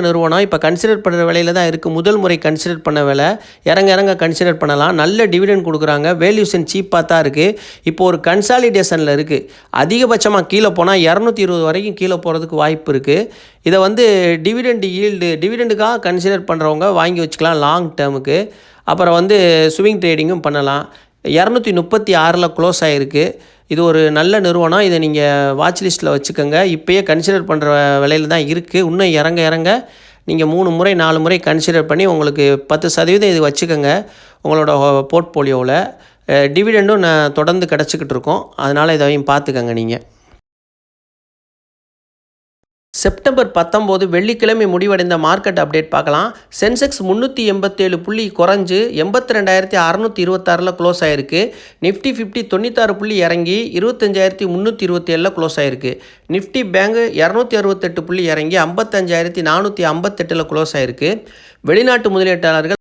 நிறுவனம் இப்போ கன்சிடர் பண்ணுற விலையில தான் இருக்குது. முதல் முறை கன்சிடர் பண்ண விலை இறங்க கன்சிடர் பண்ணலாம். நல்ல டிவிடெண்ட் கொடுக்குறாங்க. வேல்யூஷன் சீப்பாக தான் இருக்குது. இப்போது ஒரு கன்சாலிடேஷனில் இருக்குது. அதிகபட்சமாக கீழே போனால் 220 வரைக்கும் கீழே போகிறதுக்கு வாய்ப்பு இருக்குது. இதை டிவிடெண்டுக்காக கன்சிடர் பண்ணுறவங்க வாங்கி வச்சுக்கலாம் லாங் டேர்முக்கு. அப்புறம் ஸ்விங் ட்ரேடிங்கும் பண்ணலாம். 236 க்ளோஸ் ஆகிருக்கு. இது ஒரு நல்ல நிறுவனம். இதை நீங்கள் வாட்ச் லிஸ்ட்டில் வச்சுக்கோங்க. இப்போயே கன்சிடர் பண்ணுற விலையில் தான் இருக்குது. இன்னும் இறங்க நீங்கள் 3 முறை 4 முறை கன்சிடர் பண்ணி உங்களுக்கு 10% இது வச்சுக்கோங்க உங்களோட போர்ட்ஃபோலியோவில். டிவிடெண்டும் தொடர்ந்து கிடச்சிக்கிட்டு இருக்கோம். அதனால் இதையும் பார்த்துக்கங்க நீங்கள். செப்டம்பர் 19 வெள்ளிக்கிழமை முடிவடைந்த மார்க்கெட் அப்டேட் பார்க்கலாம். சென்செக்ஸ் 387 புள்ளி குறைஞ்சு 82,626 க்ளோஸ் ஆகிருக்கு. நிஃப்டி 50 96 புள்ளி இறங்கி 25,327 க்ளோஸ் ஆகிருக்கு. நிஃப்டி பேங்க் 268 புள்ளி இறங்கி 55,458 க்ளோஸ் ஆகிருக்கு. வெளிநாட்டு முதலீட்டாளர்கள்